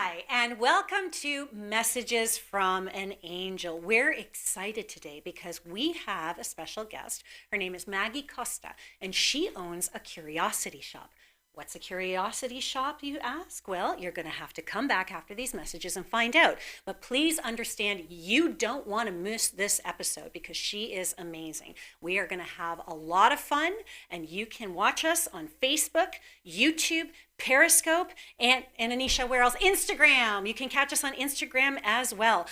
Hi, and welcome to Messages from an Angel. We're excited today because we have a special guest. Her name is Maggie Costa, and she owns a curiosity shop. What's a curiosity shop, you ask? Well, you're going to have to come back after these messages and find out. But please understand, you don't want to miss this episode because she is amazing. We are going to have a lot of fun, and you can watch us on Facebook, YouTube, Periscope, and Anisha, where else? Instagram. You can catch us on Instagram as well.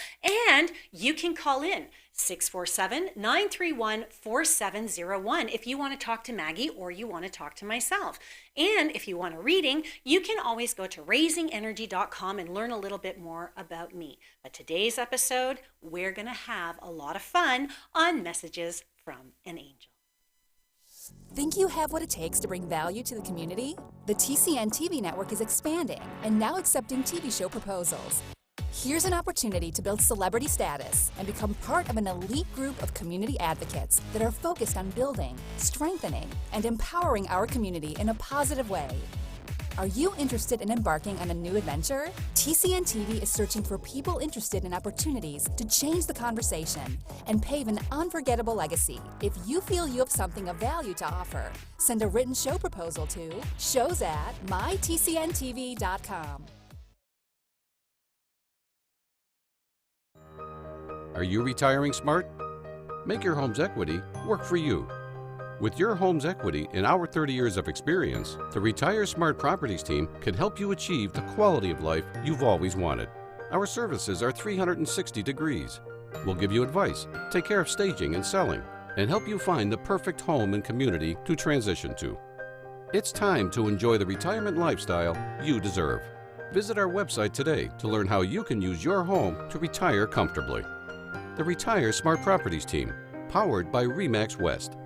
And you can call in 647-931-4701 if you want to talk to Maggie or you want to talk to myself. And if you want a reading, you can always go to raisingenergy.com and learn a little bit more about me. But today's episode, we're going to have a lot of fun on Messages from an Angel. Think you have what it takes to bring value to the community? The TCN TV network is expanding and now accepting TV show proposals. Here's an opportunity to build celebrity status and become part of an elite group of community advocates that are focused on building, strengthening, and empowering our community in a positive way. Are you interested in embarking on a new adventure? TCN TV is searching for people interested in opportunities to change the conversation and pave an unforgettable legacy. If you feel you have something of value to offer, send a written show proposal to shows@mytcntv.com. Are you retiring smart? Make your home's equity work for you. With your home's equity and our 30 years of experience, the Retire Smart Properties team can help you achieve the quality of life you've always wanted. Our services are 360 degrees. We'll give you advice, take care of staging and selling, and help you find the perfect home and community to transition to. It's time to enjoy the retirement lifestyle you deserve. Visit our website today to learn how you can use your home to retire comfortably. The Retire Smart Properties team, powered by RE/MAX West.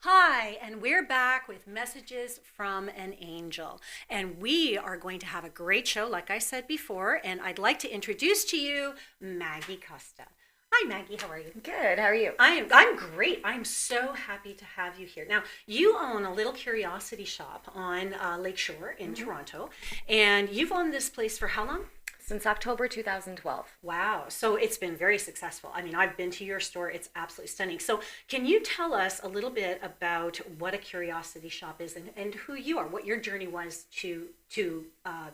Hi, and we're back with Messages from an Angel. And we are going to have a great show, like I said before, and I'd like to introduce to you Maggie Costa. Hi, Maggie. How are you? Good. How are you? I'm great. I'm so happy to have you here. Now, you own a little curiosity shop on Lakeshore in Toronto, and you've owned this place for how long? Since October 2012. Wow. So it's been very successful. I mean, I've been to your store. It's absolutely stunning. So can you tell us a little bit about what a curiosity shop is and who you are, what your journey was to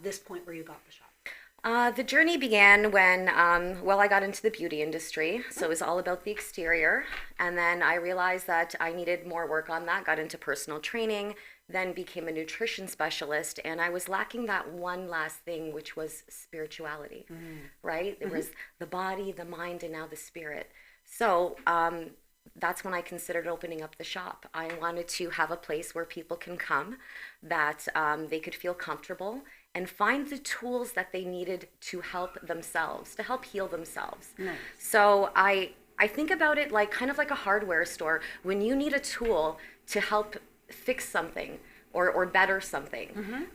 this point where you got the shop? The journey began when, I got into the beauty industry. So it was all about the exterior. And then I realized that I needed more work on that, got into personal training, then became a nutrition specialist. And I was lacking that one last thing, which was spirituality, right? It was the body, the mind, and now the spirit. So that's when I considered opening up the shop. I wanted to have a place where people can come, that they could feel comfortable and find the tools that they needed to help themselves, to help heal themselves. Nice. So I think about it like kind of like a hardware store. When you need a tool to help fix something or better something.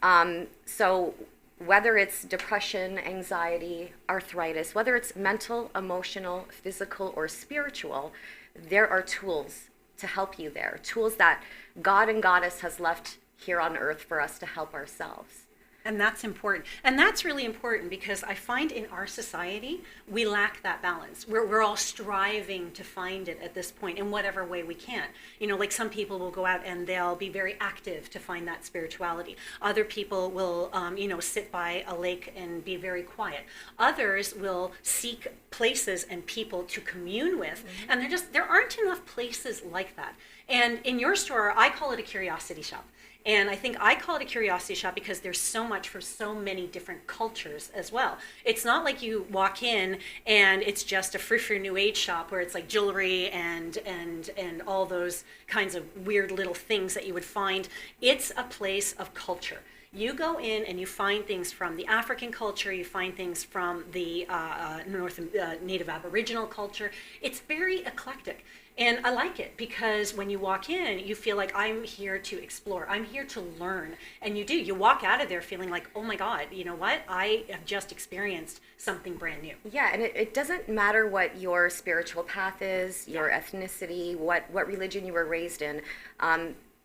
So whether it's depression, anxiety, arthritis, whether it's mental, emotional, physical, or spiritual, there are tools to help you there. Tools that God and Goddess has left here on earth for us to help ourselves. And that's important. And that's really important because I find in our society, we lack that balance. We're all striving to find it at this point in whatever way we can. You know, like some people will go out and they'll be very active to find that spirituality. Other people will, sit by a lake and be very quiet. Others will seek places and people to commune with. And there aren't enough places like that. And in your store, I call it a curiosity shop. And I think I call it a curiosity shop because there's so much for so many different cultures as well. It's not like you walk in and it's just a frou-frou new age shop where it's like jewelry and all those kinds of weird little things that you would find. It's a place of culture. You go in and you find things from the African culture, you find things from the Native Aboriginal culture. It's very eclectic. And I like it because when you walk in, you feel like I'm here to explore. I'm here to learn. And you do. You walk out of there feeling like, oh my God, you know what? I have just experienced something brand new. Yeah, and it doesn't matter what your spiritual path is, your ethnicity, what religion you were raised in.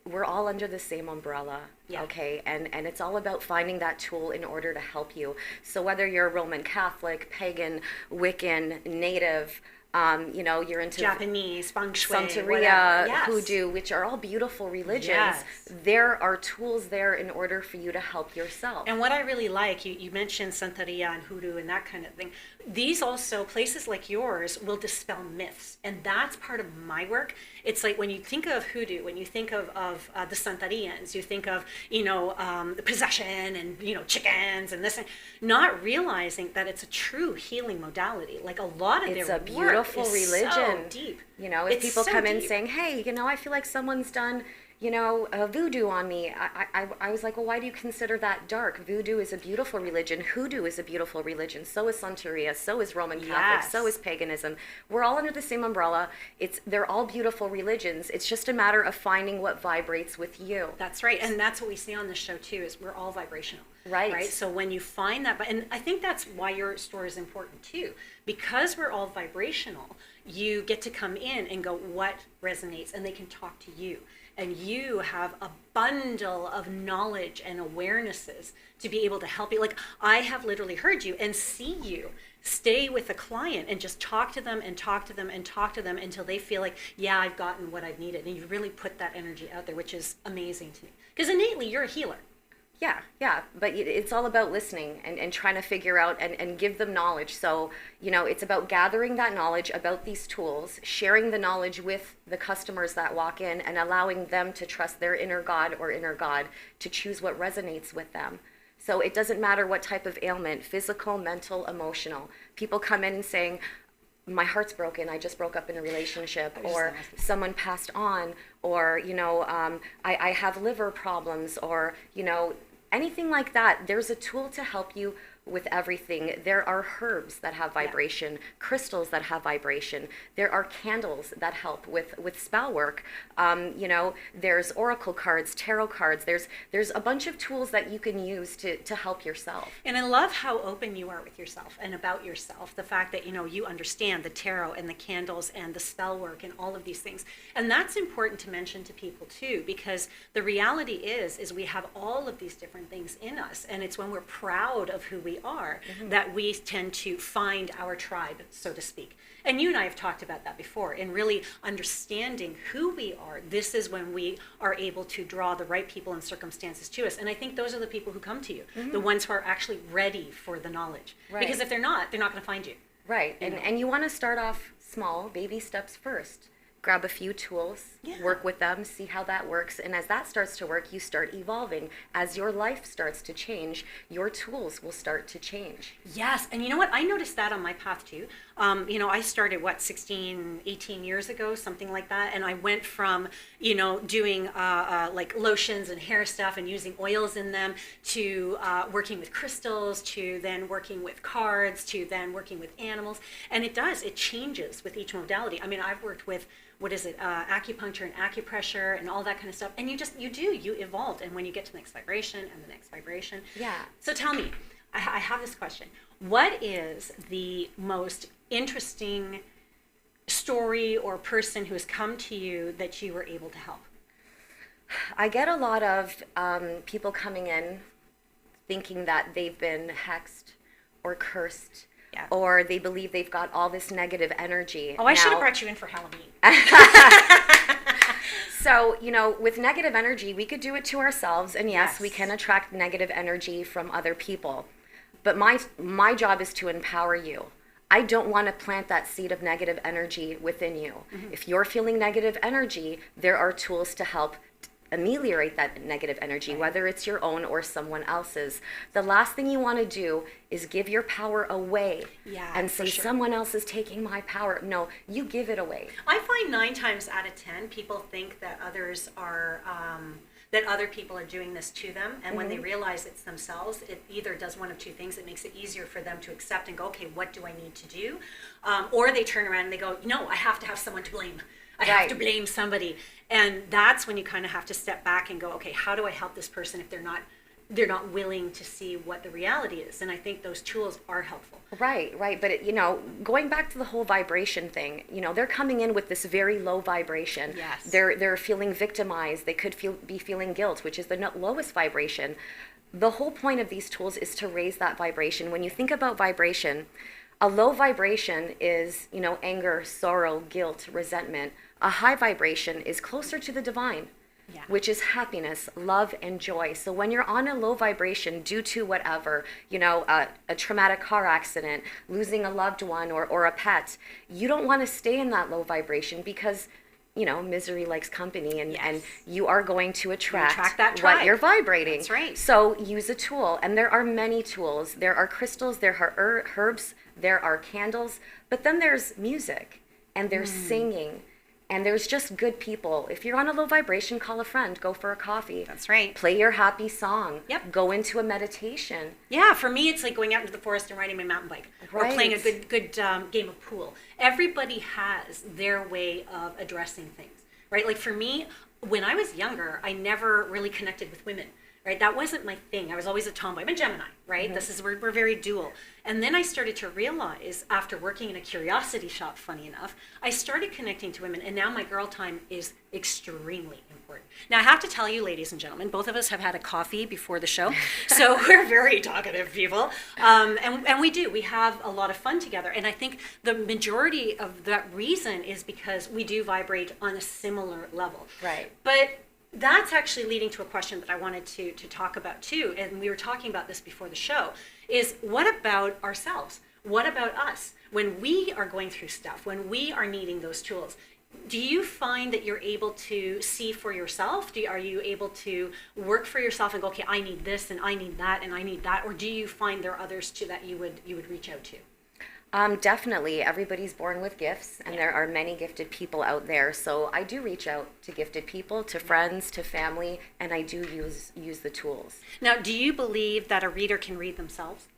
we're all under the same umbrella, Yeah. okay? And it's all about finding that tool in order to help you. So whether you're Roman Catholic, pagan, Wiccan, Native, you're into Japanese, feng shui, Santeria, whatever. Yes. hoodoo, which are all beautiful religions. Yes. There are tools there in order for you to help yourself. And what I really like, you mentioned Santeria and hoodoo and that kind of thing. These also, places like yours, will dispel myths. And that's part of my work. It's like when you think of hoodoo, when you think of the Santerians, you think of, the possession and, chickens and this, not realizing that it's a true healing modality. Like a lot of It's their a beautiful work is religion. so deep. If It's people so come in deep. saying, hey, I feel like someone's done, voodoo on me. I was like, well, why do you consider that dark? Voodoo is a beautiful religion. Hoodoo is a beautiful religion. So is Santeria. So is Roman Catholic. Yes. So is paganism. We're all under the same umbrella. They're all beautiful religions. It's just a matter of finding what vibrates with you. That's right. And that's what we see on this show too, is we're all vibrational. Right. So when you find that, and I think that's why your store is important too, because we're all vibrational, you get to come in and go, what resonates? And they can talk to you. And you have a bundle of knowledge and awarenesses to be able to help you. Like I have literally heard you and see you stay with a client and just talk to them and talk to them and talk to them until they feel like, yeah, I've gotten what I've needed. And you really put that energy out there, which is amazing to me. Because innately, you're a healer. Yeah, but it's all about listening and trying to figure out and give them knowledge. So, it's about gathering that knowledge about these tools, sharing the knowledge with the customers that walk in and allowing them to trust their inner God or inner God to choose what resonates with them. So it doesn't matter what type of ailment, physical, mental, emotional. People come in saying, my heart's broken, I just broke up in a relationship, or someone passed on, or, I have liver problems, or, anything like that. There's a tool to help you with everything. There are herbs that have vibration, crystals that have vibration. There are candles that help with spell work. There's oracle cards, tarot cards. There's a bunch of tools that you can use to help yourself. And I love how open you are with yourself and about yourself. The fact that, you understand the tarot and the candles and the spell work and all of these things. And that's important to mention to people too, because the reality is we have all of these different things in us. And it's when we're proud of who we are that we tend to find our tribe, so to speak. And you and I have talked about that before, in really understanding who we are. This is when we are able to draw the right people and circumstances to us. And I think those are the people who come to you, the ones who are actually ready for the knowledge. Right. Because if they're not going to find you. Right. And you want to start off small, baby steps first. Grab a few tools, work with them, see how that works. And as that starts to work, you start evolving. As your life starts to change, your tools will start to change. Yes. And you know what? I noticed that on my path too. I started, 18 years ago, something like that. And I went from, doing like lotions and hair stuff and using oils in them to working with crystals, to then working with cards, to then working with animals. And it changes with each modality. I mean, I've worked with, acupuncture and acupressure and all that kind of stuff. And you evolved. And when you get to the next vibration and the next vibration. Yeah. So tell me, I have this question. What is the most interesting story or person who has come to you that you were able to help? I get a lot of people coming in thinking that they've been hexed or cursed. Yeah. Or they believe they've got all this negative energy. Oh, I should have brought you in for Halloween. So, with negative energy, we could do it to ourselves. And yes, we Yes. can attract negative energy from other people. But my job is to empower you. I don't want to plant that seed of negative energy within you. If you're feeling negative energy, there are tools to help ameliorate that negative energy, whether it's your own or someone else's. The last thing you want to do is give your power away and say, someone else is taking my power. No, you give it away. I find 9 times out of 10 people think that others are that other people are doing this to them, and when they realize it's themselves, it either does one of two things. It makes it easier for them to accept and go, okay, what do I need to do? Or they turn around and they go, no, I have to have someone to blame. I have to blame somebody. And that's when you kind of have to step back and go, okay, how do I help this person if they're not they're not willing to see what the reality is. And I think those tools are helpful. Right. But, going back to the whole vibration thing, they're coming in with this very low vibration. Yes. They're feeling victimized. They could be feeling guilt, which is the lowest vibration. The whole point of these tools is to raise that vibration. When you think about vibration, a low vibration is, anger, sorrow, guilt, resentment. A high vibration is closer to the divine. Yeah. Which is happiness, love, and joy. So when you're on a low vibration due to whatever, a traumatic car accident, losing a loved one or a pet, you don't want to stay in that low vibration because, misery likes company, and you are going to attract that tribe. What you're vibrating. That's right. So use a tool, and there are many tools. There are crystals, there are herbs, there are candles, but then there's music, and there's singing. And there's just good people. If you're on a low vibration, call a friend. Go for a coffee. That's right. Play your happy song. Yep. Go into a meditation. Yeah, for me, it's like going out into the forest and riding my mountain bike. Right. Or playing a good game of pool. Everybody has their way of addressing things, right? Like for me, when I was younger, I never really connected with women. Right, that wasn't my thing. I was always a tomboy. I'm a Gemini, right? Mm-hmm. This is we're very dual. And then I started to realize, after working in a curiosity shop, funny enough, I started connecting to women, and now my girl time is extremely important. Now I have to tell you, ladies and gentlemen, both of us have had a coffee before the show, so we're very talkative people, and we have a lot of fun together. And I think the majority of that reason is because we do vibrate on a similar level. Right. But that's actually leading to a question that I wanted to talk about too, and we were talking about this before the show, is what about ourselves? What about us? When we are going through stuff, when we are needing those tools, do you find that you're able to see for yourself? Are you able to work for yourself and go, okay, I need this and I need that and I need that? Or do you find there are others too that you would reach out to? Definitely. Everybody's born with gifts, and there are many gifted people out there. So I do reach out to gifted people, to friends, to family, and I do use the tools. Now, do you believe that a reader can read themselves?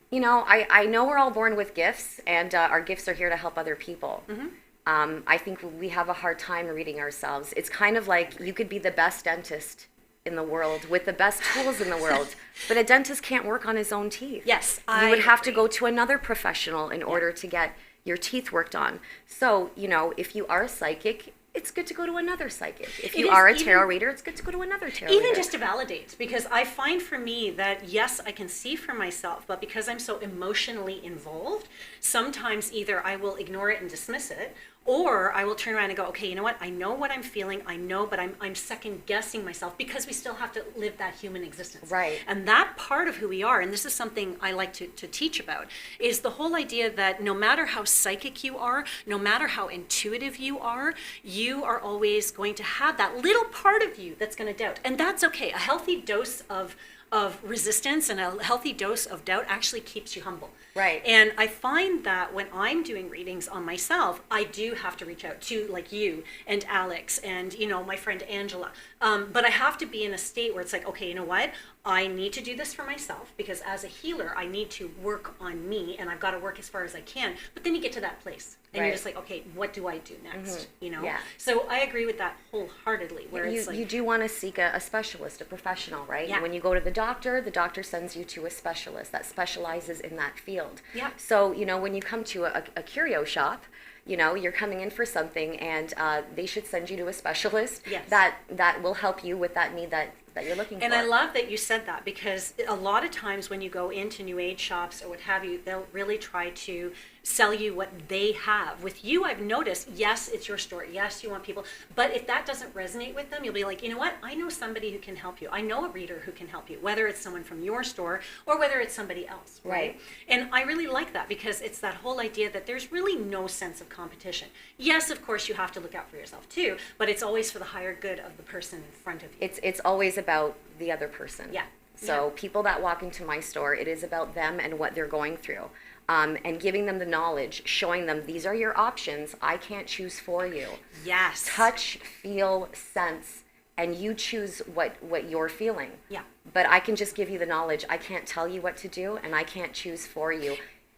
I know we're all born with gifts, and our gifts are here to help other people. Mm-hmm. I think we have a hard time reading ourselves. It's kind of like you could be the best dentist in the world with the best tools in the world, but a dentist can't work on his own teeth. Yes, you would have to go to another professional in order to get your teeth worked on. So, if you are a psychic, it's good to go to another psychic. If you are a tarot reader, it's good to go to another tarot reader. Even just to validate, because I find for me that, yes, I can see for myself, but because I'm so emotionally involved, sometimes either I will ignore it and dismiss it, or I will turn around and go, okay, you know what? I know what I'm feeling. I know, but I'm second guessing myself because we still have to live that human existence. Right. And that part of who we are, and this is something I like to teach about, is the whole idea that no matter how psychic you are, no matter how intuitive you are always going to have that little part of you that's going to doubt. And that's okay. A healthy dose of resistance and a healthy dose of doubt actually keeps you humble. Right. And I find that when I'm doing readings on myself, I do have to reach out to like you and Alex and, my friend Angela. But I have to be in a state where it's like, okay, you know what? I need to do this for myself because as a healer, I need to work on me and I've got to work as far as I can. But then you get to that place and you're just like, okay, what do I do next? Mm-hmm. Yeah. So I agree with that wholeheartedly. Where it's like, you do want to seek a specialist, a professional, right? Yeah. When you go to the doctor sends you to a specialist that specializes in that field. Yeah. So, when you come to a curio shop, you're coming in for something and they should send you to a specialist that will help you with that need that you're looking for. And I love that you said that because a lot of times when you go into New Age shops or what have you, they'll really try to sell you what they have. With you, I've noticed, yes, it's your story. Yes, you want people. But if that doesn't resonate with them, you'll be like, you know what? I know somebody who can help you. I know a reader who can help you, whether it's someone from your store or whether it's somebody else. Right. And I really like that because it's that whole idea that there's really no sense of competition. Yes, of course, you have to look out for yourself too, but it's always for the higher good of the person in front of you. It's always about the other person. Yeah. So people that walk into my store, it is about them and what they're going through. And giving them the knowledge, showing them these are your options. I can't choose for you. Yes. Touch, feel, sense, and you choose what you're feeling. Yeah. But I can just give you the knowledge. I can't tell you what to do, and I can't choose for you.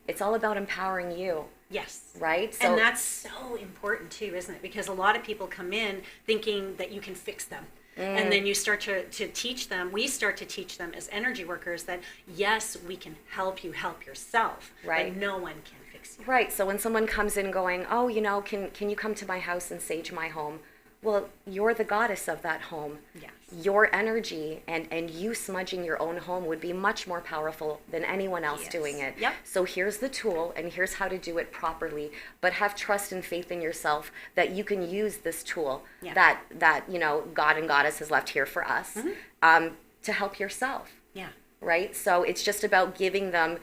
It's all about empowering you. Yes. Right? And that's so important too, isn't it? Because a lot of people come in thinking that you can fix them. And then you start to teach them, we start to teach them as energy workers that, yes, we can help you help yourself, Right. but no one can fix you. Right. So when someone comes in going, oh, can you come to my house and sage my home? Well, you're the goddess of that home. Yes. Your energy and you smudging your own home would be much more powerful than anyone else Yes. doing it. Yep. So here's the tool and here's how to do it properly. But have trust and faith in yourself that you can use this tool Yeah. that God and Goddess has left here for us to help yourself. Yeah. Right? So it's just about giving them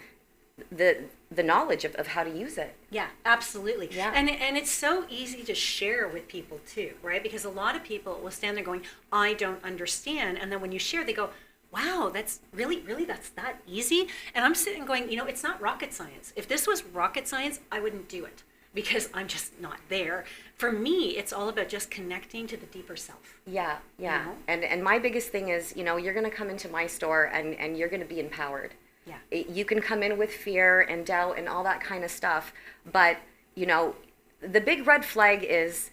the knowledge of how to use it. Yeah, absolutely. Yeah. And it's so easy to share with people too, right? Because a lot of people will stand there going, I don't understand. And then when you share, they go, wow, that's really, that's that easy? And I'm sitting going, it's not rocket science. If this was rocket science, I wouldn't do it because I'm just not there. For me, it's all about just connecting to the deeper self. Yeah. You know? And my biggest thing is, you're going to come into my store and you're going to be empowered. Yeah. You can come in with fear and doubt and all that kind of stuff, but the big red flag is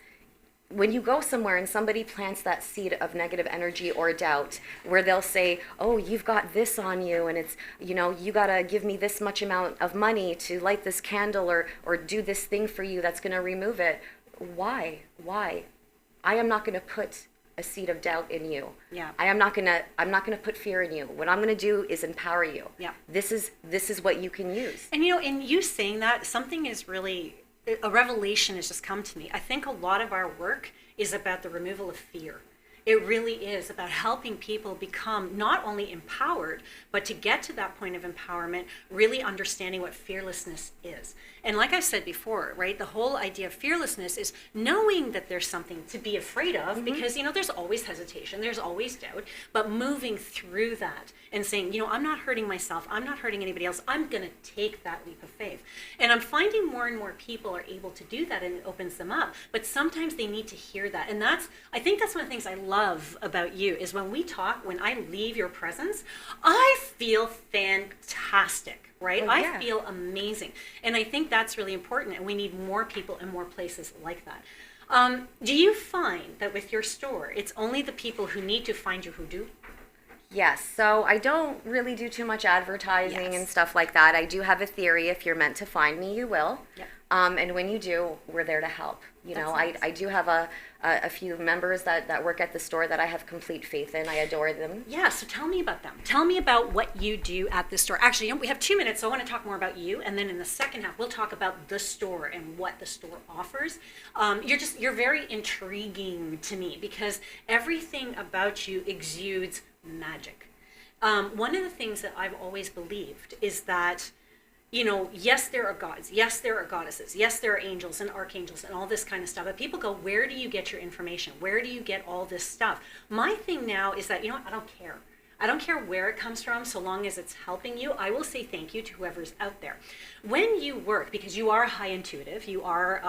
when you go somewhere and somebody plants that seed of negative energy or doubt where they'll say, oh, you've got this on you and it's, you got to give me this much amount of money to light this candle or do this thing for you that's going to remove it. Why? I am not going to put a seed of doubt in you. Yeah. I'm not gonna put fear in you. What I'm gonna do is empower you. Yeah. This is what you can use. And in you saying that, something is really, a revelation has just come to me. I think a lot of our work is about the removal of fear. It really is about helping people become not only empowered, but to get to that point of empowerment, really understanding what fearlessness is. And like I said before, right, the whole idea of fearlessness is knowing that there's something to be afraid of because, there's always hesitation, there's always doubt, but moving through that and saying, I'm not hurting myself, I'm not hurting anybody else, I'm going to take that leap of faith. And I'm finding more and more people are able to do that and it opens them up. But sometimes they need to hear that. And I think that's one of the things I love about you is when we talk, when I leave your presence, I feel fantastic. Right? Oh, yeah. I feel amazing. And I think that's really important. And we need more people in more places like that. Do you find that with your store, it's only the people who need to find you who do? Yes. So I don't really do too much advertising Yes. and stuff like that. I do have a theory. If you're meant to find me, you will. Yep. And when you do, we're there to help. That's nice. I do have a few members that work at the store that I have complete faith in. I adore them. Yeah, so tell me about them. Tell me about what you do at the store. Actually, we have 2 minutes, so I want to talk more about you. And then in the second half, we'll talk about the store and what the store offers. You're very intriguing to me because everything about you exudes magic. One of the things that I've always believed is that yes, there are gods. Yes, there are goddesses. Yes, there are angels and archangels and all this kind of stuff. But people go, where do you get your information? Where do you get all this stuff? My thing now is that, I don't care. I don't care where it comes from, so long as it's helping you. I will say thank you to whoever's out there. When you work, because you are high intuitive, you are,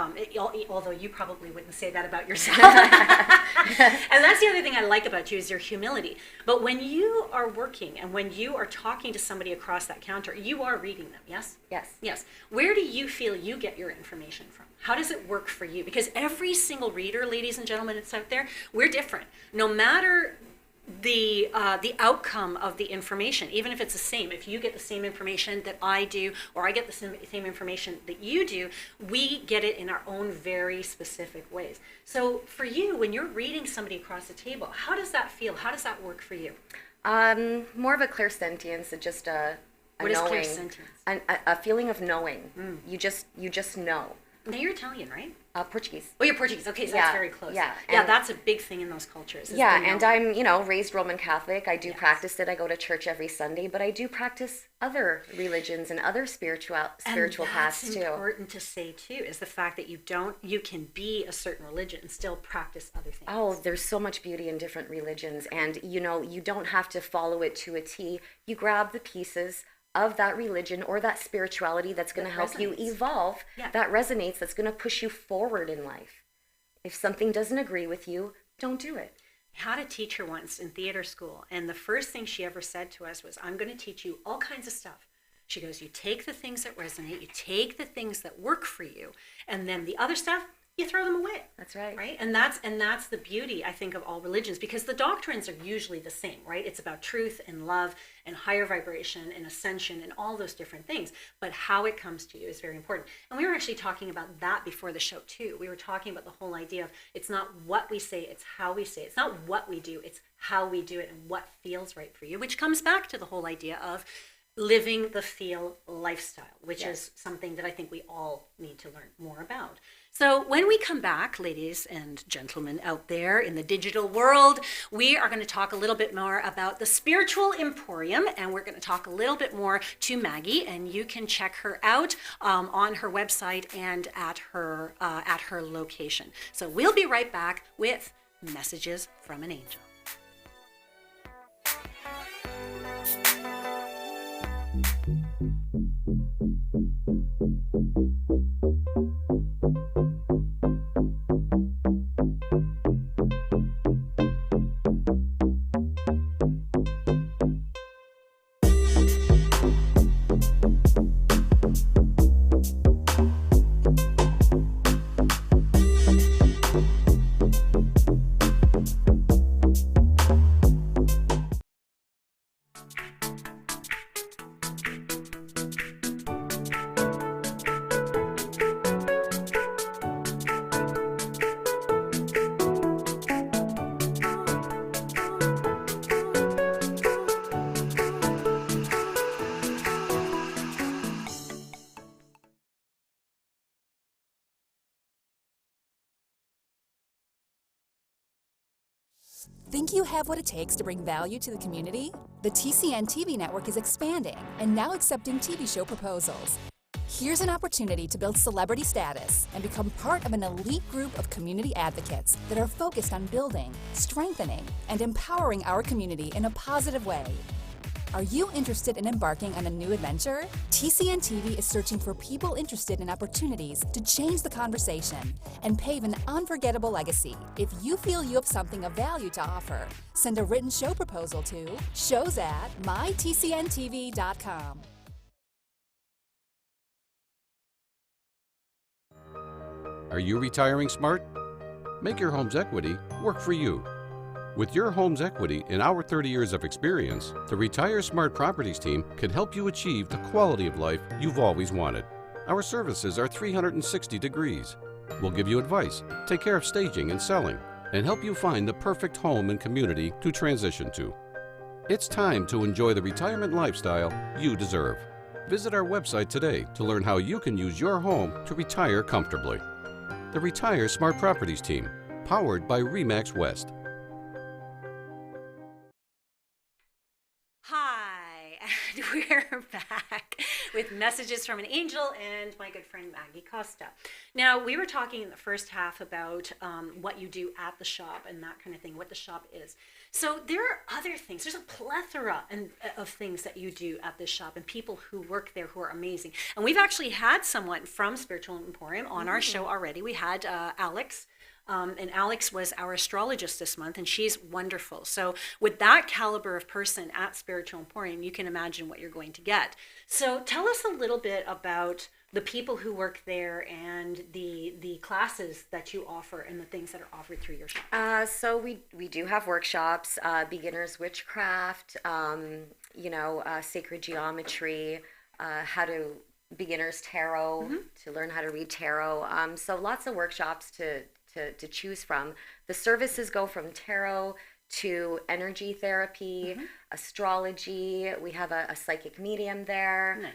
although you probably wouldn't say that about yourself. And that's the other thing I like about you is your humility. But when you are working and when you are talking to somebody across that counter, you are reading them, yes? Yes. Yes. Where do you feel you get your information from? How does it work for you? Because every single reader, ladies and gentlemen, that's out there, we're different. No matter the outcome of the information, even if it's the same, if you get the same information that I do, or I get the same information that you do, we get it in our own very specific ways. So for you, when you're reading somebody across the table, how does that feel? How does that work for you? More of a clairsentience, just a What is knowing, clairsentience? a feeling of knowing. You just know. Now you're Italian, right? Portuguese. Oh, you're Portuguese. Okay, so Yeah, that's very close. yeah, Yeah, and- that's a big thing in those cultures. is Yeah, the and knowing. I'm, raised Roman Catholic. I do Yes. practice it. I go to church every Sunday, but I do practice other religions and other spiritual paths That's too. important to say too, is the fact that you can be a certain religion and still practice other things. Oh, there's so much beauty in different religions, and you don't have to follow it to a T. You grab the pieces of that religion or that spirituality that's going to That help you resonates. evolve, Yeah. that resonates, that's going to push you forward in life. If something doesn't agree with you, don't do it. I had a teacher once in theater school, and the first thing she ever said to us was, I'm going to teach you all kinds of stuff. She goes, you take the things that resonate, you take the things that work for you, and then the other stuff, you throw them away. That's right. Right? And that's the beauty, I think, of all religions, because the doctrines are usually the same, right? It's about truth and love and higher vibration and ascension and all those different things. But how it comes to you is very important. And we were actually talking about that before the show too. We were talking about the whole idea of it's not what we say, it's how we say it. It's not what we do, it's how we do it and what feels right for you, which comes back to the whole idea of living the feel lifestyle, which is something that I think we all need to learn more about. So when we come back, ladies and gentlemen out there in the digital world, we are going to talk a little bit more about the Spiritual Emporium, and we're going to talk a little bit more to Maggie, and you can check her out on her website and at her location. So we'll be right back with Messages from an Angel. Think you have what it takes to bring value to the community? The TCN TV network is expanding and now accepting TV show proposals. Here's an opportunity to build celebrity status and become part of an elite group of community advocates that are focused on building, strengthening, and empowering our community in a positive way. Are you interested in embarking on a new adventure? TCN TV is searching for people interested in opportunities to change the conversation and pave an unforgettable legacy. If you feel you have something of value to offer, send a written show proposal to shows@mytcntv.com. Are you retiring smart? Make your home's equity work for you. With your home's equity and our 30 years of experience, the Retire Smart Properties team can help you achieve the quality of life you've always wanted. Our services are 360 degrees. We'll give you advice, take care of staging and selling, and help you find the perfect home and community to transition to. It's time to enjoy the retirement lifestyle you deserve. Visit our website today to learn how you can use your home to retire comfortably. The Retire Smart Properties team, powered by RE/MAX West. Hi, and we're back with Messages from an Angel and my good friend Maggie Costa. Now, we were talking in the first half about what you do at the shop and that kind of thing, what the shop is. So there are other things. There's a plethora of things that you do at this shop and people who work there who are amazing. And we've actually had someone from Spiritual Emporium on our show already. We had Alex. And Alex was our astrologist this month, and she's wonderful. So with that caliber of person at Spiritual Emporium, you can imagine what you're going to get. So tell us a little bit about the people who work there and the classes that you offer and the things that are offered through your shop. So we do have workshops, beginners witchcraft, sacred geometry, how to beginners tarot, to learn how to read tarot. So lots of workshops to choose from. The services go from tarot to energy therapy, astrology. We have a psychic medium there. Nice.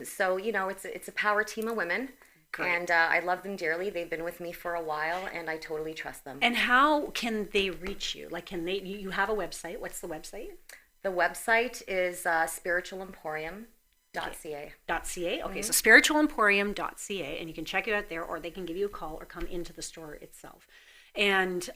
So it's a power team of women. Great. And I love them dearly. They've been with me for a while, and I totally trust them. And how can they reach you? Like, you have a website. What's the website? The website is spiritualemporium.ca. .ca. Okay, so spiritualemporium.ca, and you can check it out there, or they can give you a call or come into the store itself. And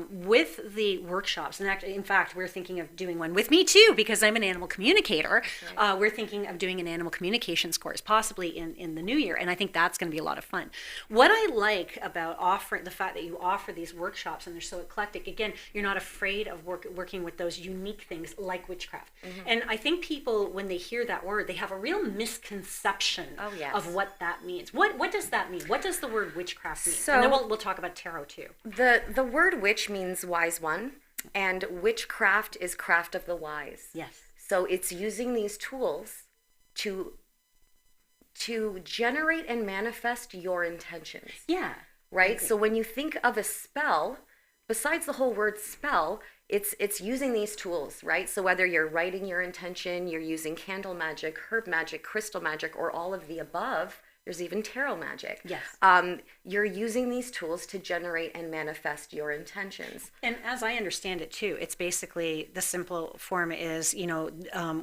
with the workshops, and in fact, we're thinking of doing one with me too, because I'm an animal communicator. Right. We're thinking of doing an animal communications course, possibly in the new year. And I think that's going to be a lot of fun. What I like about the fact that you offer these workshops and they're so eclectic, again, you're not afraid of working with those unique things like witchcraft. Mm-hmm. And I think people, when they hear that word, they have a real misconception of what that means. What does that mean? What does the word witchcraft mean? So, and then we'll talk about tarot too. The word witch means wise one, and witchcraft is craft of the wise. Yes. So it's using these tools to generate and manifest your intentions. Yeah. Right? So when you think of a spell, besides the whole word spell, it's using these tools, right? So whether you're writing your intention, you're using candle magic, herb magic, crystal magic, or all of the above, there's even tarot magic. Yes. You're using these tools to generate and manifest your intentions. And as I understand it too, it's basically the simple form is,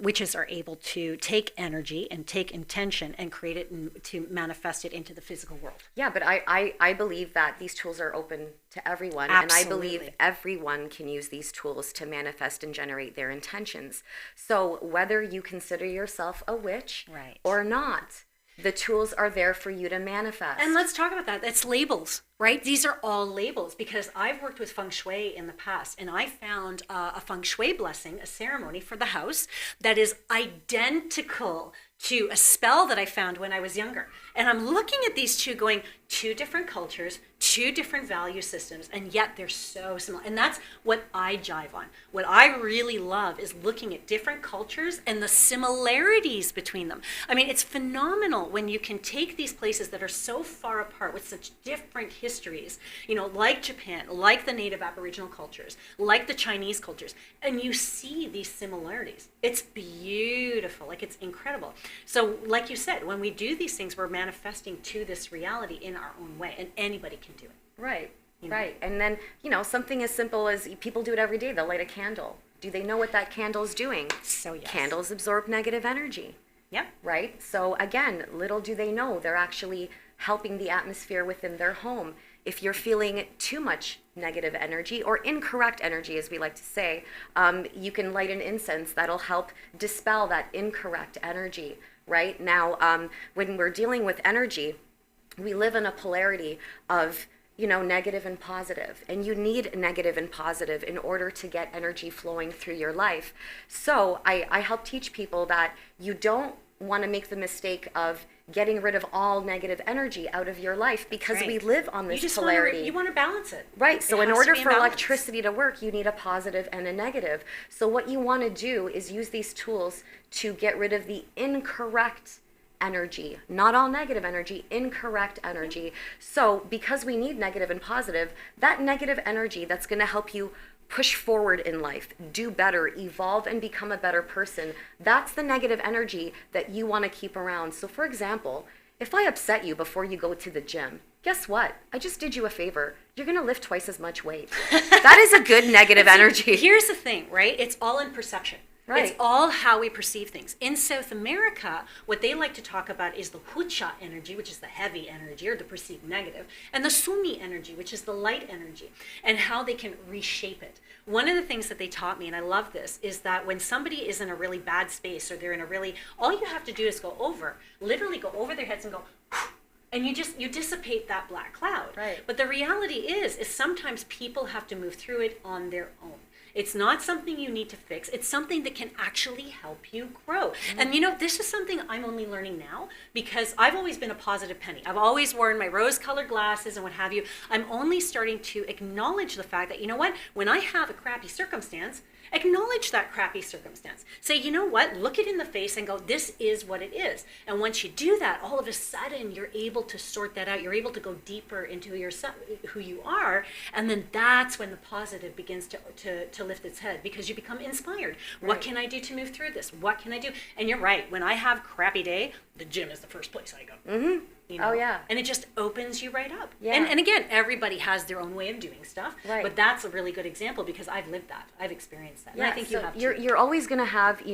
witches are able to take energy and take intention and create it to manifest it into the physical world. Yeah, but I believe that these tools are open to everyone. Absolutely. And I believe everyone can use these tools to manifest and generate their intentions. So whether you consider yourself a witch or not, the tools are there for you to manifest. And let's talk about that. That's labels, right? These are all labels, because I've worked with feng shui in the past, and I found a feng shui blessing, a ceremony for the house that is identical to a spell that I found when I was younger. And I'm looking at these two going, two different cultures, two different value systems, and yet they're so similar. And that's what I jive on. What I really love is looking at different cultures and the similarities between them. I mean, it's phenomenal when you can take these places that are so far apart with such different histories, like Japan, like the native Aboriginal cultures, like the Chinese cultures, and you see these similarities. It's beautiful, like it's incredible. So like you said, when we do these things, we're manifesting to this reality in our own way, and anybody can do it. Right, right. And then, something as simple as people do it every day. They'll light a candle. Do they know what that candle's doing? So yes. Candles absorb negative energy. Yep. Right? So again, little do they know, they're actually helping the atmosphere within their home. If you're feeling too much negative energy, or incorrect energy, as we like to say, you can light an incense that'll help dispel that incorrect energy. Right? Now, when we're dealing with energy, we live in a polarity of, negative and positive. And you need negative and positive in order to get energy flowing through your life. So I help teach people that you don't want to make the mistake of getting rid of all negative energy out of your life, because we live on this polarity. You want to balance it. Right. So in order for electricity to work, you need a positive and a negative. So what you want to do is use these tools to get rid of the incorrect energy, not all negative energy, incorrect energy. So because we need negative and positive, that negative energy that's going to help you push forward in life, do better, evolve, and become a better person, that's the negative energy that you want to keep around. So for example, if I upset you before you go to the gym, guess what? I just did you a favor. You're going to lift twice as much weight. That is a good negative energy. Here's the thing, right? It's all in perception. Right. It's all how we perceive things. In South America, what they like to talk about is the hucha energy, which is the heavy energy or the perceived negative, and the sumi energy, which is the light energy, and how they can reshape it. One of the things that they taught me, and I love this, is that when somebody is in a really bad space, or they're in a really, all you have to do is literally go over their heads and go, and you dissipate that black cloud. Right. But the reality is sometimes people have to move through it on their own. It's not something you need to fix. It's something that can actually help you grow. Mm-hmm. And this is something I'm only learning now, because I've always been a positive penny. I've always worn my rose-colored glasses and what have you. I'm only starting to acknowledge the fact that, when I have a crappy circumstance, acknowledge that crappy circumstance. Say, look it in the face and go, this is what it is. And once you do that, all of a sudden you're able to sort that out. You're able to go deeper into yourself, who you are. And then that's when the positive begins to lift its head, because you become inspired. Right. What can I do to move through this? What can I do? And you're right. When I have a crappy day, the gym is the first place I go. Mm-hmm. Oh, yeah. And it just opens you right up. Yeah. And again, everybody has their own way of doing stuff. Right. But that's a really good example, because I've lived that. I've experienced that. Yeah, And I think so you have too. You're always going to have,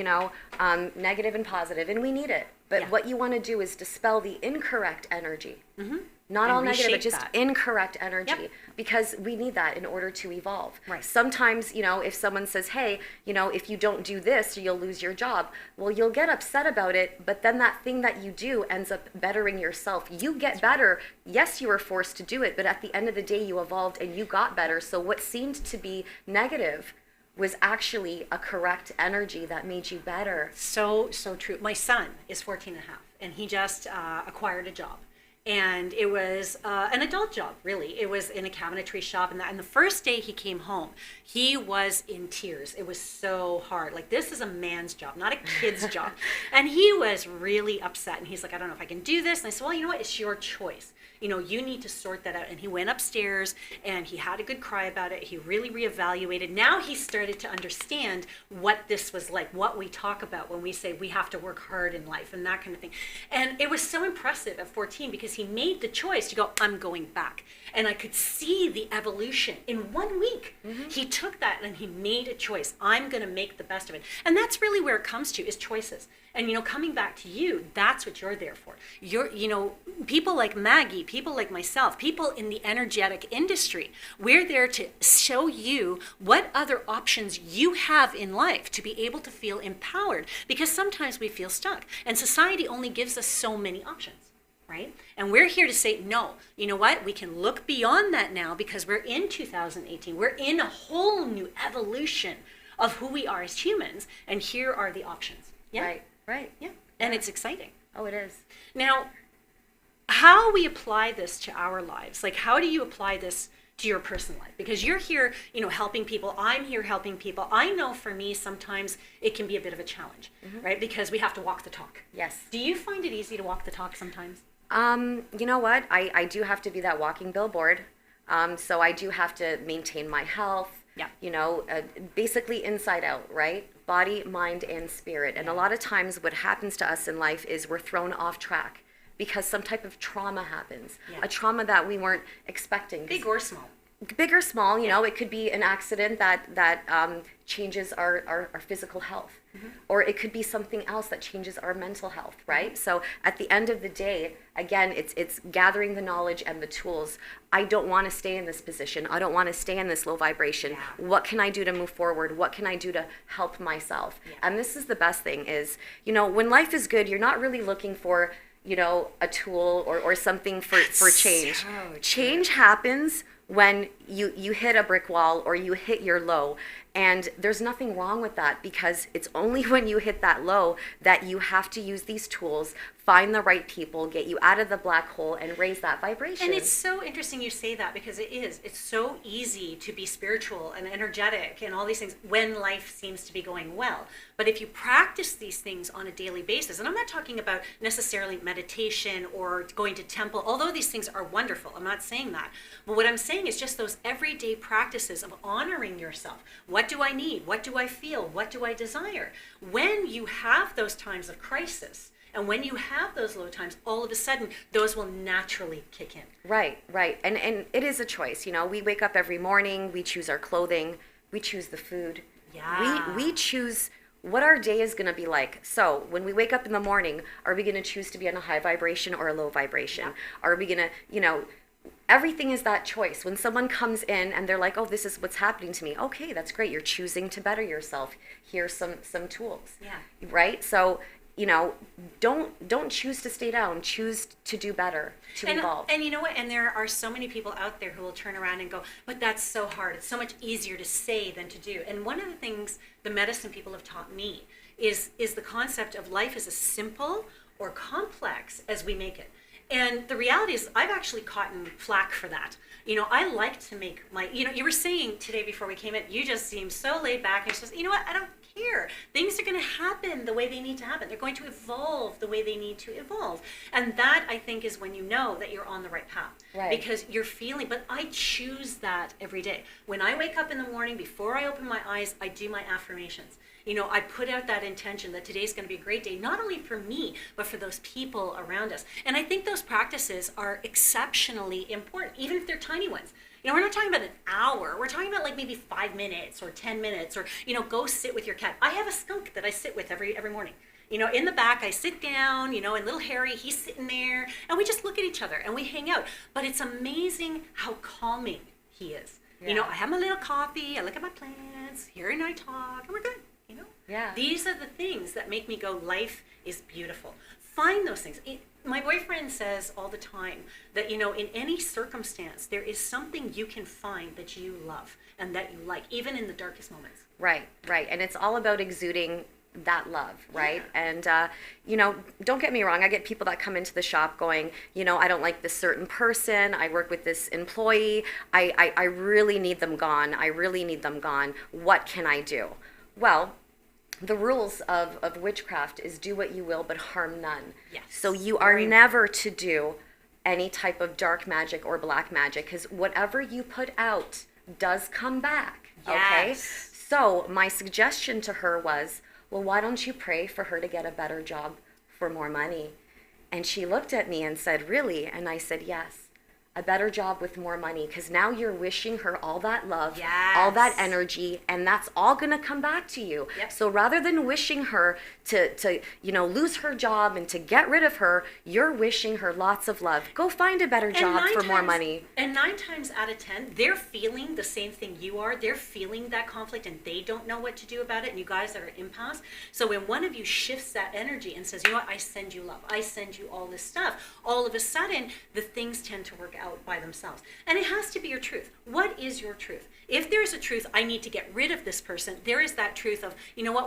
negative and positive, and we need it. But what you want to do is dispel the incorrect energy. Mm-hmm. Not and all negative, but reshape just that. incorrect energy. Yep. Because we need that in order to evolve. Right. Sometimes, if someone says, hey, if you don't do this, you'll lose your job. Well, you'll get upset about it, but then that thing that you do ends up bettering yourself. You get better. Yes, you were forced to do it, but at the end of the day, you evolved and you got better. So what seemed to be negative was actually a correct energy that made you better. So true. My son is 14 and a half, and he just acquired a job. And it was an adult job, really. It was in a cabinetry shop. And the first day he came home, he was in tears. It was so hard. Like, this is a man's job, not a kid's job. And he was really upset. And he's like, I don't know if I can do this. And I said, well, you know what? It's your choice. You need to sort that out. And he went upstairs and he had a good cry about it. He really reevaluated. Now he started to understand what this was like, what we talk about when we say we have to work hard in life and that kind of thing. And it was so impressive at 14 because he made the choice to go, I'm going back. And I could see the evolution in 1 week. Mm-hmm. He took that and he made a choice. I'm going to make the best of it. And that's really where it comes to, is choices. And, coming back to you, that's what you're there for. People like Maggie, people like myself, people in the energetic industry, we're there to show you what other options you have in life to be able to feel empowered. Because sometimes we feel stuck. And society only gives us so many options. Right? And we're here to say, no, you know what? We can look beyond that now because we're in 2018. We're in a whole new evolution of who we are as humans. And here are the options. Yeah? Right. Yeah. And it's exciting. Oh, it is. Now, how we apply this to our lives, like how do you apply this to your personal life? Because you're here, helping people. I'm here helping people. I know for me, sometimes it can be a bit of a challenge, right? Because we have to walk the talk. Yes. Do you find it easy to walk the talk sometimes? You know what? I do have to be that walking billboard. So I do have to maintain my health, basically inside out, right? Body, mind, and spirit. And a lot of times what happens to us in life is we're thrown off track because some type of trauma happens, a trauma that we weren't expecting. Big or small. Big or small, it could be an accident that changes our physical health. Or it could be something else that changes our mental health, right? So at the end of the day, again, it's gathering the knowledge and the tools. I don't want to stay in this position. I don't want to stay in this low vibration. Yeah. What can I do to move forward? What can I do to help myself? Yeah. And this is the best thing is, when life is good, you're not really looking for, a tool or something for change. So change happens when you hit a brick wall or you hit your low. And there's nothing wrong with that because it's only when you hit that low that you have to use these tools, find the right people, get you out of the black hole and raise that vibration. And it's so interesting you say that because it's so easy to be spiritual and energetic and all these things when life seems to be going well. But if you practice these things on a daily basis, and I'm not talking about necessarily meditation or going to temple, although these things are wonderful, I'm not saying that. But what I'm saying is just those everyday practices of honoring yourself. What do I need? What do I feel? What do I desire? When you have those times of crisis, and when you have those low times, all of a sudden, those will naturally kick in. Right. And it is a choice. We wake up every morning, we choose our clothing, we choose the food. Yeah. We choose what our day is going to be like. So when we wake up in the morning, are we going to choose to be on a high vibration or a low vibration? Yeah. Are we going to, everything is that choice. When someone comes in and they're like, oh, this is what's happening to me. Okay, that's great. You're choosing to better yourself. Here's some tools. Yeah. Right? So, don't choose to stay down. Choose to do better, to evolve. And you know what? And there are so many people out there who will turn around and go, but that's so hard. It's so much easier to say than to do. And one of the things the medicine people have taught me is the concept of life is as simple or complex as we make it. And the reality is I've actually caught flack for that. I like to make my, you were saying today before we came in, you just seem so laid back and just, I don't care. Things are going to happen the way they need to happen. They're going to evolve the way they need to evolve. And that, I think, is when you know that you're on the right path. Right. Because you're feeling, but I choose that every day. When I wake up in the morning, before I open my eyes, I do my affirmations. I put out that intention that today's going to be a great day, not only for me, but for those people around us. And I think those practices are exceptionally important, even if they're tiny ones. We're not talking about an hour. We're talking about like maybe 5 minutes or 10 minutes or, go sit with your cat. I have a skunk that I sit with every morning. In the back, I sit down, and little Harry, he's sitting there, and we just look at each other and we hang out. But it's amazing how calming he is. Yeah. I have my little coffee, I look at my plants, Harry and I talk, and we're good. Yeah. These are the things that make me go, life is beautiful. Find those things. My boyfriend says all the time that, in any circumstance, there is something you can find that you love and that you like, even in the darkest moments. Right. And it's all about exuding that love, right? Yeah. And, don't get me wrong. I get people that come into the shop going, I don't like this certain person. I work with this employee. I really need them gone. I really need them gone. What can I do? Well, the rules of witchcraft is do what you will, but harm none. Yes. So you are never to do any type of dark magic or black magic, because whatever you put out does come back. Okay? Yes. So my suggestion to her was, well, why don't you pray for her to get a better job for more money? And she looked at me and said, really? And I said, yes. A better job with more money, because now you're wishing her all that love, all that energy, and that's all going to come back to you. Yep. So rather than wishing her to lose her job and to get rid of her, you're wishing her lots of love. Go find a better job for more money. And 9 times out of 10, they're feeling the same thing you are. They're feeling that conflict and they don't know what to do about it. And you guys are at impasse. So when one of you shifts that energy and says, I send you love, I send you all this stuff, all of a sudden the things tend to work out by themselves. And it has to be your truth. What is your truth? If there's a truth, I need to get rid of this person, there is that truth of,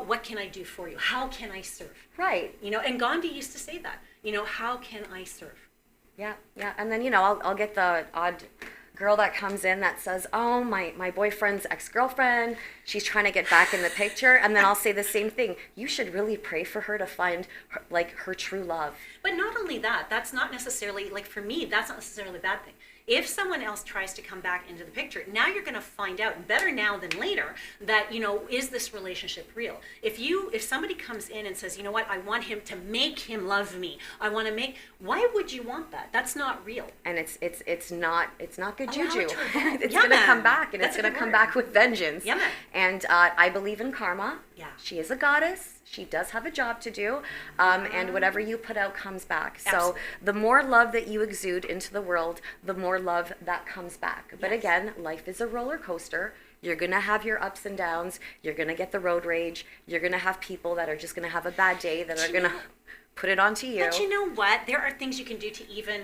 what can I do for you? How can I serve? Right. And Gandhi used to say that, how can I serve? Yeah. And then, I'll get the odd girl that comes in that says, oh, my boyfriend's ex-girlfriend, she's trying to get back in the picture. And then I'll say the same thing. You should really pray for her to find her true love. But not only that, that's not necessarily, for me, that's not necessarily a bad thing. If someone else tries to come back into the picture, now you're going to find out, better now than later, that, is this relationship real? If somebody comes in and says, I want him to make him love me. Why would you want that? That's not real. And it's not good juju. It's Yeah, going to man. come back, and That's it's a going to good come word. back with vengeance. Yeah, man. And I believe in karma. Yeah. She is a goddess. She does have a job to do, and whatever you put out comes back. Absolutely. So the more love that you exude into the world, the more love that comes back. But Yes. again, life is a roller coaster. You're going to have your ups and downs. You're going to get the road rage. You're going to have people that are just going to have a bad day that are going to put it onto you. But you know what? There are things you can do to even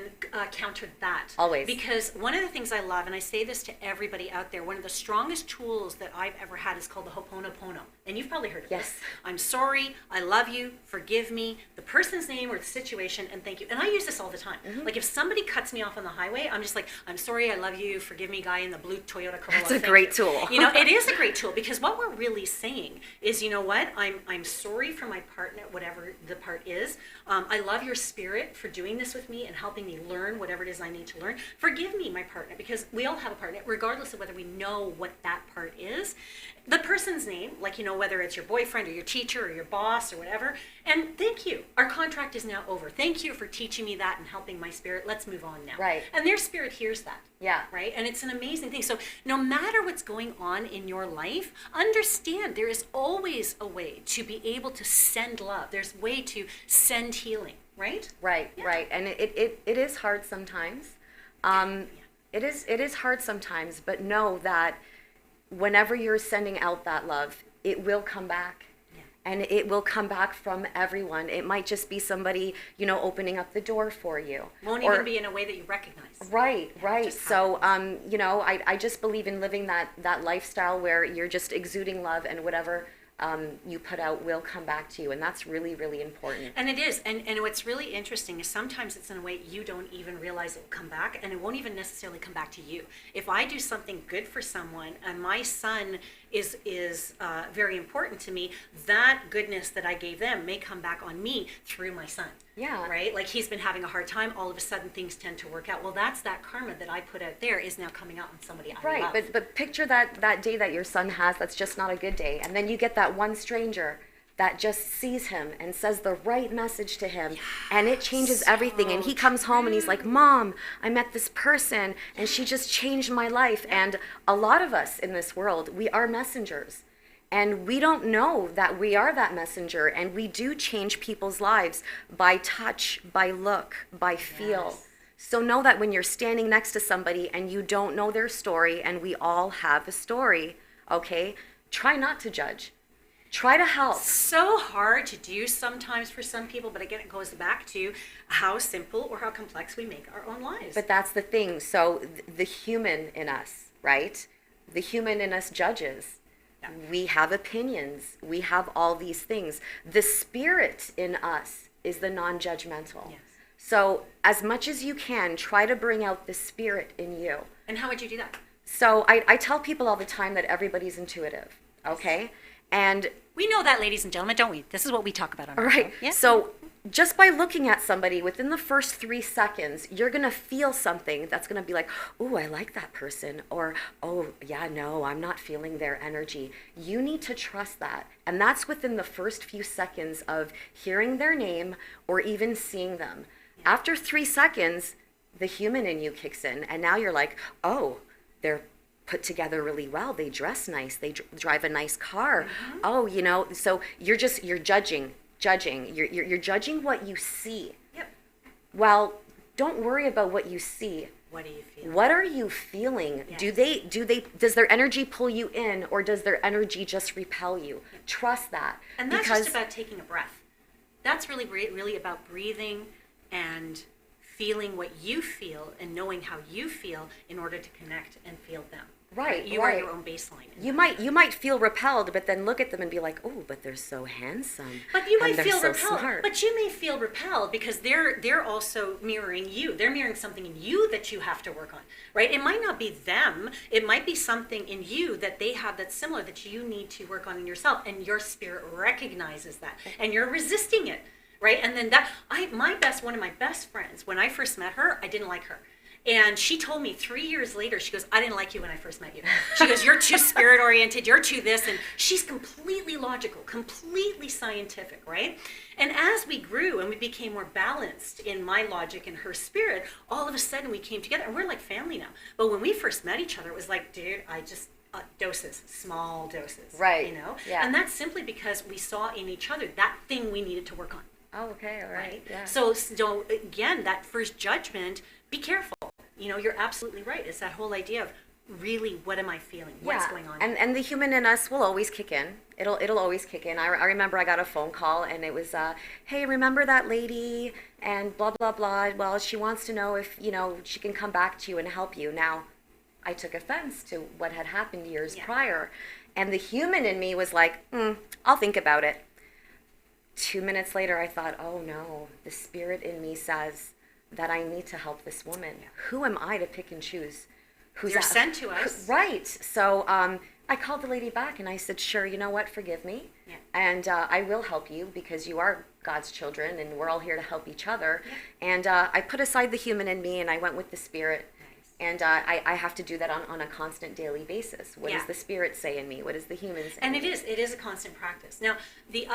counter that. Always. Because one of the things I love, and I say this to everybody out there, one of the strongest tools that I've ever had is called the Ho'oponopono. And you've probably heard of Yes. this. I'm sorry, I love you, forgive me, the person's name or the situation, and thank you. And I use this all the time. Mm-hmm. Like if somebody cuts me off on the highway, I'm just like, I'm sorry, I love you, forgive me, guy in the blue Toyota Corolla. That's a thank great you. tool. It is a great tool, because what we're really saying is, I'm sorry for my partner, whatever the part is. I love your spirit for doing this with me and helping me learn whatever it is I need to learn. Forgive me, my partner, because we all have a partner, regardless of whether we know what that part is. The person's name, whether it's your boyfriend or your teacher or your boss or whatever. And thank you. Our contract is now over. Thank you for teaching me that and helping my spirit. Let's move on now. Right. And their spirit hears that. Yeah. Right? And it's an amazing thing. So no matter what's going on in your life, understand there is always a way to be able to send love. There's a way to send healing. Right? Right, Yeah. right. And it is hard sometimes. It is hard sometimes, but know that whenever you're sending out that love, it will come back. Yeah. And it will come back from everyone. It might just be somebody, opening up the door for you. Won't Or- even be in a way that you recognize. Right. just So, I just believe in living that lifestyle where you're just exuding love, and whatever you put out will come back to you. And that's really, really important. And it is. And what's really interesting is sometimes it's in a way you don't even realize it will come back, and it won't even necessarily come back to you. If I do something good for someone and my son is very important to me, that goodness that I gave them may come back on me through my son. Yeah. Right? Like he's been having a hard time. All of a sudden things tend to work out. Well, that's that karma that I put out there is now coming out on somebody I Right, love. but picture that day that your son has that's just not a good day, and then you get that one stranger that just sees him and says the right message to him, and it changes everything. And he comes home and he's like, Mom, I met this person and she just changed my life. And a lot of us in this world, we are messengers. And we don't know that we are that messenger, and we do change people's lives by touch, by look, by feel. Yes. So know that when you're standing next to somebody and you don't know their story, and we all have a story, okay? Try not to judge. Try to help. So hard to do sometimes for some people, but again, it goes back to how simple or how complex we make our own lives. But that's the thing. So the human in us, right? The human in us judges. Yeah. We have opinions. We have all these things. The spirit in us is the non-judgmental. Yes. So as much as you can, try to bring out the spirit in you. And how would you do that? So I tell people all the time that everybody's intuitive, okay? And We know that, ladies and gentlemen, don't we? This is what we talk about on our right. show. Yeah. So just by looking at somebody within the first 3 seconds, you're going to feel something that's going to be like, oh, I like that person. Or, oh, yeah, no, I'm not feeling their energy. You need to trust that. And that's within the first few seconds of hearing their name or even seeing them. Yeah. After 3 seconds, the human in you kicks in. And now you're like, oh, they're put together really well. They dress nice. They drive a nice car. Mm-hmm. Oh, you know, so you're judging. You're judging what you see. Yep. Well, don't worry about what you see. What do you feel? What are you feeling? Yes. Does their energy pull you in, or does their energy just repel you? Trust that. And that's just about taking a breath. That's really about breathing and feeling what you feel and knowing how you feel in order to connect and feel them. Right. You are your own baseline. You might feel repelled, but then look at them and be like, oh, but they're so handsome. But you might feel so repelled. Smart. But you may feel repelled because they're also mirroring you. They're mirroring something in you that you have to work on, right? It might not be them. It might be something in you that they have that's similar that you need to work on in yourself, and your spirit recognizes that, and you're resisting it, right? And then one of my best friends, when I first met her, I didn't like her. And she told me 3 years later, she goes, I didn't like you when I first met you. She goes, you're too spirit oriented, you're too this. And she's completely logical, completely scientific, right? And as we grew and we became more balanced in my logic and her spirit, all of a sudden we came together and we're like family now. But when we first met each other, it was like, dude, doses, small doses, right? You know? Yeah. And that's simply because we saw in each other that thing we needed to work on. Oh, okay, all right. Yeah. So again, that first judgment, be careful. You know, you're absolutely right. It's that whole idea of really, what am I feeling? What's going on? And the human in us will always kick in. It'll always kick in. I remember I got a phone call and it was, hey, remember that lady and blah, blah, blah. Well, she wants to know if, you know, she can come back to you and help you. Now, I took offense to what had happened years prior. And the human in me was like, I'll think about it. 2 minutes later, I thought, oh no, the spirit in me says that I need to help this woman. Yeah. Who am I to pick and choose? You're sent to us. Right. So I called the lady back and I said, sure, you know what, forgive me. Yeah. And I will help you because you are God's children and we're all here to help each other. Yeah. And I put aside the human in me and I went with the spirit. And I have to do that on a constant daily basis. What does the spirit say in me? What does the human say? And it is a constant practice. Now, the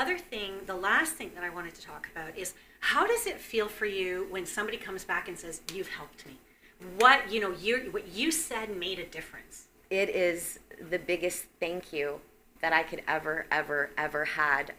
last thing that I wanted to talk about is, how does it feel for you when somebody comes back and says, you've helped me? What you said made a difference. It is the biggest thank you that I could ever had.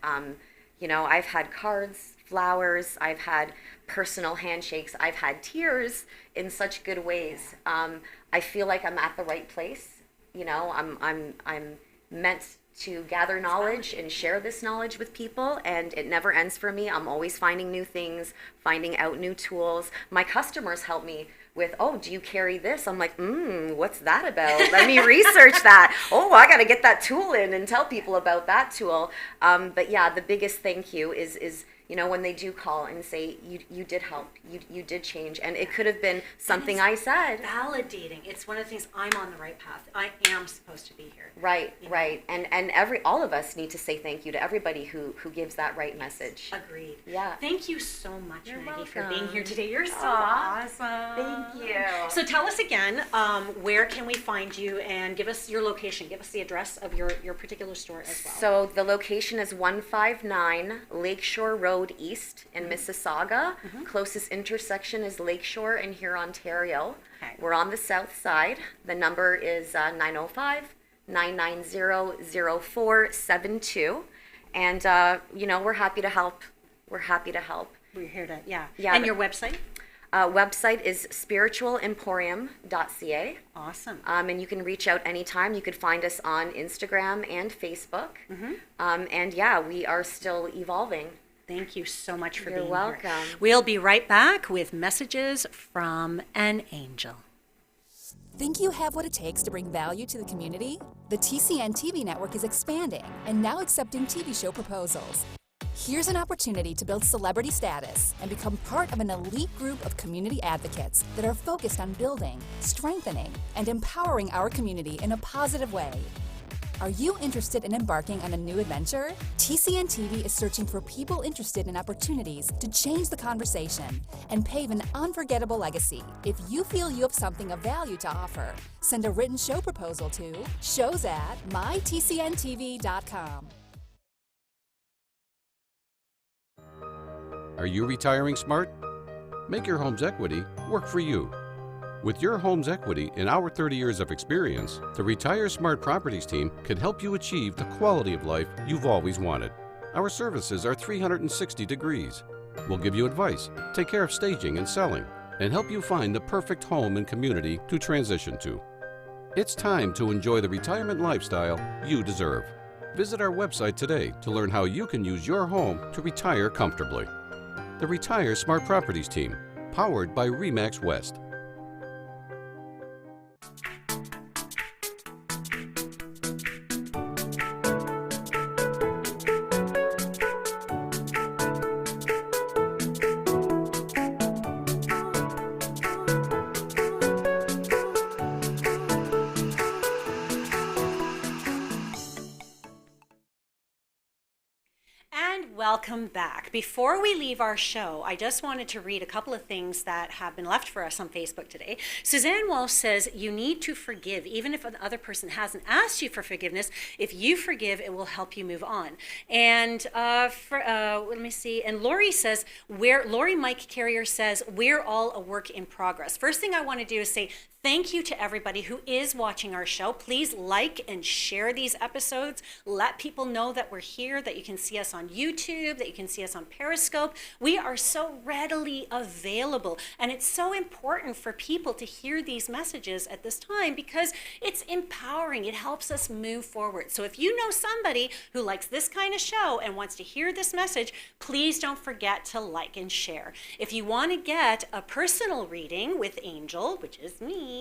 You know, I've had cards, flowers, I've had personal handshakes, I've had tears in such good ways. I feel like I'm at the right place. You know, I'm meant to gather knowledge and share this knowledge with people, and it never ends for me. I'm always finding new things, finding out new tools. My customers help me with, oh, do you carry this? I'm like, what's that about? Let me research that. Oh, I got to get that tool in and tell people about that tool. But yeah, the biggest thank you is you know, when they do call and say, you did help, you did change. And it could have been something I said. Validating. It's one of the things, I'm on the right path. I am supposed to be here. Right, right. And all of us need to say thank you to everybody who gives that right message. Agreed. Yeah. Thank you so much, You're Maggie, welcome. for being here today. You're so awesome. Thank you. So tell us again, where can we find you, and give us your location. Give us the address of your particular store as well. So the location is 159 Lakeshore Road East in Mississauga. Closest intersection is Lakeshore in here, Ontario. Okay. We're on the south side. The number is 905 990-0472. And, we're happy to help. We're happy to help. We're here to, yeah. Yeah, And but- your website? Website is spiritualemporium.ca. Awesome. And you can reach out anytime. You could find us on Instagram and Facebook. And yeah, we are still evolving. Thank you so much for You're being welcome. here. We'll be right back with messages from an angel. Think you have what it takes to bring value to the community? The TCN TV network is expanding and now accepting TV show proposals. Here's an opportunity to build celebrity status and become part of an elite group of community advocates that are focused on building, strengthening, and empowering our community in a positive way. Are you interested in embarking on a new adventure? TCN TV is searching for people interested in opportunities to change the conversation and pave an unforgettable legacy. If you feel you have something of value to offer, send a written show proposal to shows@mytcntv.com. Are you retiring smart? Make your home's equity work for you. With your home's equity and our 30 years of experience, the Retire Smart Properties team can help you achieve the quality of life you've always wanted. Our services are 360 degrees. We'll give you advice, take care of staging and selling, and help you find the perfect home and community to transition to. It's time to enjoy the retirement lifestyle you deserve. Visit our website today to learn how you can use your home to retire comfortably. The Retire Smart Properties team, powered by RE/MAX West. Welcome back. Before we leave our show, I just wanted to read a couple of things that have been left for us on Facebook today. Suzanne Walsh says, you need to forgive, even if the other person hasn't asked you for forgiveness. If you forgive, it will help you move on. And let me see. And Lori says, Lori Mike Carrier says, we're all a work in progress. First thing I want to do is say thank you to everybody who is watching our show. Please like and share these episodes. Let people know that we're here, that you can see us on YouTube, that you can see us on Periscope. We are so readily available, and it's so important for people to hear these messages at this time because it's empowering. It helps us move forward. So if you know somebody who likes this kind of show and wants to hear this message, please don't forget to like and share. If you want to get a personal reading with Angel, which is me,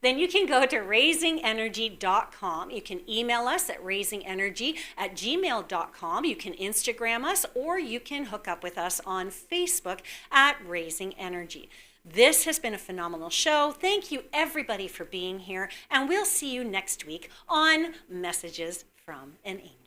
then you can go to raisingenergy.com. You can email us at raisingenergy@gmail.com. You can Instagram us, or you can hook up with us on Facebook at Raising Energy. This has been a phenomenal show. Thank you everybody for being here, and we'll see you next week on Messages from an Angel.